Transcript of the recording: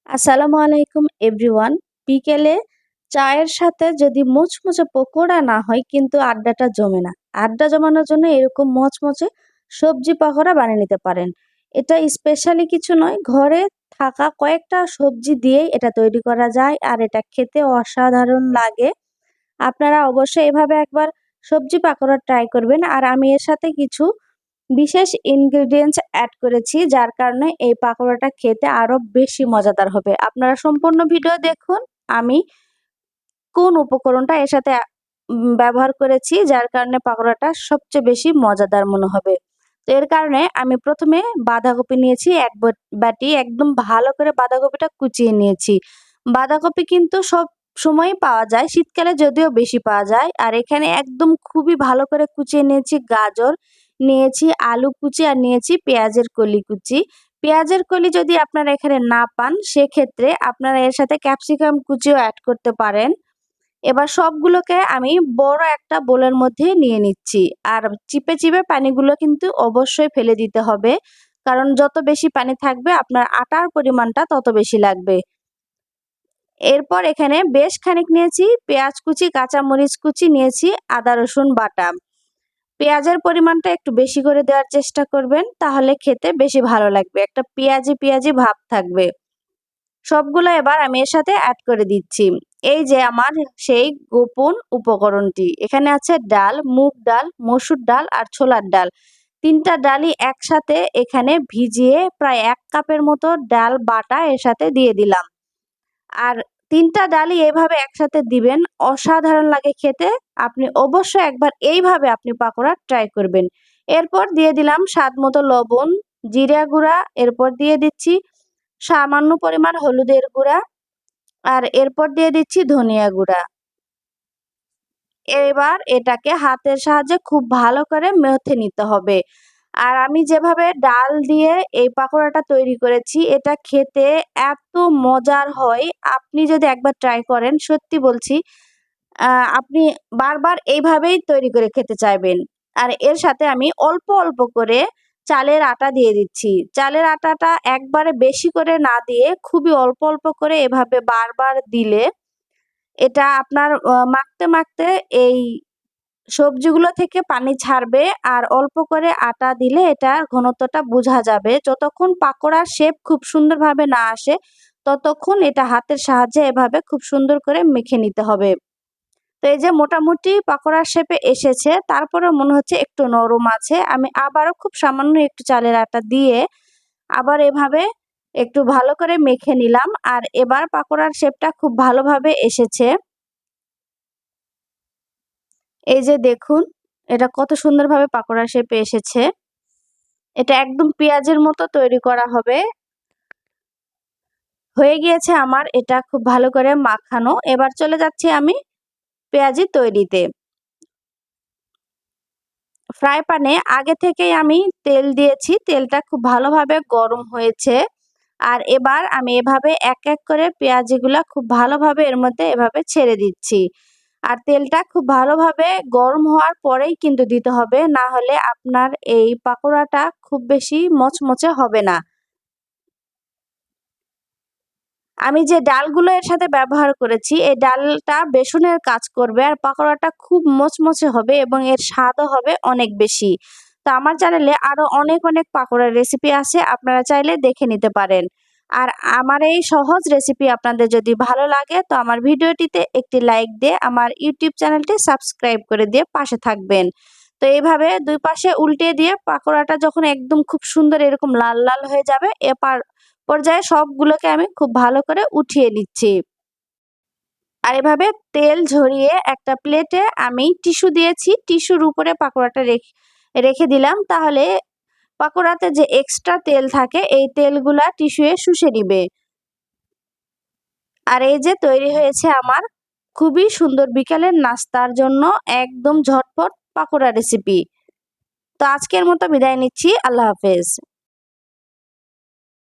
আসসালামু আলাইকুম এভরিওয়ান। বিকেলে চায়ের সাথে যদি মুচমুচে পকোড়া না হয় কিন্তু আড্ডাটা জমে না। আড্ডা জমানোর জন্য এরকম মচমচে সবজি পকোড়া বানিয়ে নিতে পারেন। এটা স্পেশালি কিছু নয়, ঘরে থাকা কয়েকটা সবজি দিয়েই এটা তৈরি করা যায় আর এটা খেতে অসাধারণ লাগে। আপনারা অবশ্যই এভাবে একবার সবজি পাকোড়া ট্রাই করবেন। আর আমি এর সাথে কিছু বিশেষ ইনগ্রেডিয়েন্টস অ্যাড করেছি, যার কারণে এই পাকোড়াটা খেতে আরো বেশি মজাদার হবে। আপনারা সম্পূর্ণ ভিডিও দেখুন আমি কোন উপকরণটা এর সাথে ব্যবহার করেছি, যার কারণে পাকোড়াটা সবচেয়ে বেশি মজাদার মনে হবে। তো এর কারণে আমি প্রথমে বাঁধাকপি নিয়েছি এক বাটি, একদম ভালো করে বাঁধাকপিটা কুচিয়ে নিয়েছি। বাঁধাকপি কিন্তু সব সময়ই পাওয়া যায়, শীতকালে যদিও বেশি পাওয়া যায়। আর এখানে একদম খুবই ভালো করে কুচিয়ে নিয়েছি গাজর, নিয়েছি আলু কুচি, আর নিয়েছি পেঁয়াজের কলি কুচি। পেঁয়াজের কলি যদি আপনারা এখানে না পান সেক্ষেত্রে আপনারা এর সাথে ক্যাপসিকাম কুচিও অ্যাড করতে পারেন। এবার সবগুলোকে আমি বড় একটা বোলের মধ্যে নিয়ে নিচ্ছি। আর চিপে চিপে পানিগুলো কিন্তু অবশ্যই ফেলে দিতে হবে, কারণ যত বেশি পানি থাকবে আপনার আটার পরিমাণটা তত বেশি লাগবে। এরপর এখানে বেশ খানিক নিয়েছি পেঁয়াজ কুচি, কাঁচামরিচ কুচি, নিয়েছি আদা রসুন বাটা। পেঁয়াজের পরিমাণটা একটু বেশি করে দেওয়ার চেষ্টা করবেন, তাহলে খেতে বেশি ভালো লাগবে, একটা পেঁয়াজি পেঁয়াজি ভাব থাকবে। সবগুলো এবার আমি এর সাথে অ্যাড করে দিচ্ছি। এই যে আমার সেই গোপন উপকরণটি, এখানে আছে ডাল, মুগ ডাল, মসুর ডাল আর ছোলার ডাল। তিনটা ডালই একসাথে এখানে ভিজিয়ে প্রায় 1 কাপের মতো ডাল বাটা এর সাথে দিয়ে দিলাম। আর তিনটা ডালই এইভাবে একসাথে দিবেন, অসাধারণ লাগে খেতে। আপনি অবশ্যই একবার এইভাবে আপনি পাকোড়া ট্রাই করবেন। এরপর দিয়ে দিলাম স্বাদ মতো লবণ, জিরা গুঁড়া, এরপর দিয়ে দিচ্ছি সামান্য পরিমাণ হলুদের গুঁড়া, আর এরপর দিয়ে দিচ্ছি ধনিয়া গুঁড়া। এবার এটাকে হাতের সাহায্যে খুব ভালো করে মেখে নিতে হবে। আর আমি যেভাবে ডাল দিয়ে এই পাকোড়াটা তৈরি করেছি, এটা খেতে এত মজার হয়, আপনি যদি একবার ট্রাই করেন সত্যি বলছি আপনি বারবার এইভাবেই তৈরি করে খেতে চাইবেন। আর এর সাথে আমি অল্প অল্প করে চালের আটা দিয়ে দিচ্ছি। চালের আটাটা একবারে বেশি করে না দিয়ে খুবই অল্প অল্প করে এভাবে বারবার দিলে এটা আপনার মাখতে মাখতে এই সবজিগুলো থেকে পানি ছাড়বে। আর অল্প করে আটা দিলে এটার ঘনত্বটা বোঝা যাবে। যতক্ষণ পাকোড়ার শেপ খুব সুন্দরভাবে না আসে ততক্ষণ এটা হাতের সাহায্যে এভাবে খুব সুন্দর করে মেখে নিতে হবে। তো এই যে মোটামুটি পাকোড়ার শেপে এসেছে, তারপরে মনে হচ্ছে একটু নরম আছে। আমি আবারও খুব সামান্য একটু চালের আটা দিয়ে আবার এভাবে একটু ভালো করে মেখে নিলাম। আর এবার পাকোড়ার শেপটা খুব ভালোভাবে এসেছে। এই যে দেখুন এটা কত সুন্দরভাবে পাকোড়ার শেপে এসেছে। এটা একদম পেঁয়াজের মতো তৈরি করা হবে। হয়ে গিয়েছে আমার এটা খুব ভালো করে মাখানো। এবার চলে যাচ্ছি আমি পেঁয়াজি তৈরিতে। ফ্রাই প্যানে আগে থেকেই আমি তেল দিয়েছি, তেলটা খুব ভালোভাবে গরম হয়েছে। আর এবার আমি এভাবে এক এক করে পেঁয়াজিগুলা খুব ভালোভাবে এর মধ্যে এভাবে ছেড়ে দিচ্ছি। আর তেলটা খুব ভালোভাবে গরম হওয়ার পরেই কিন্তু দিতে হবে, না হলে আপনার এই পাকোড়াটা খুব বেশি মচমচে হবে না। আমি যে ডালগুলো এর সাথে ব্যবহার করেছি এই ডালটা বেসনের কাজ করবে আর পাকোড়াটা খুব মচমচে হবে এবং এর স্বাদও হবে অনেক বেশি। তো আমার চ্যানেলে আরো অনেক অনেক পাকোড়ার রেসিপি আছে, আপনারা চাইলে দেখে নিতে পারেন। আর আমার এই সহজ রেসিপি আপনাদের যদি ভালো লাগে তো আমার ভিডিওটিতে একটি লাইক দিয়ে আমার ইউটিউব চ্যানেলটি সাবস্ক্রাইব করে দিয়ে পাশে থাকবেন। তো এইভাবে দুই পাশে উল্টে দিয়ে পাকোড়াটা যখন একদম খুব সুন্দর এরকম লাল লাল হয়ে যাবে, এপার পর্যায়ে সবগুলোকে আমি খুব ভালো করে উঠিয়ে নিচ্ছি। আর এভাবে তেল ঝরিয়ে একটা প্লেটে আমি টিস্যু দিয়েছি, টিস্যুর উপরে পাকোড়াটা রেখে দিলাম, তাহলে পাকোড়াতে যে এক্সট্রা তেল থাকে এই তেলগুলা টিস্যুয়ে শুষে নিবে। আর এই যে তৈরি হয়েছে আমার খুবই সুন্দর বিকালের নাস্তার জন্য একদম ঝটপট পাকোড়া রেসিপি। তো আজকের মতো বিদায় নিচ্ছি, আল্লাহ হাফেজ।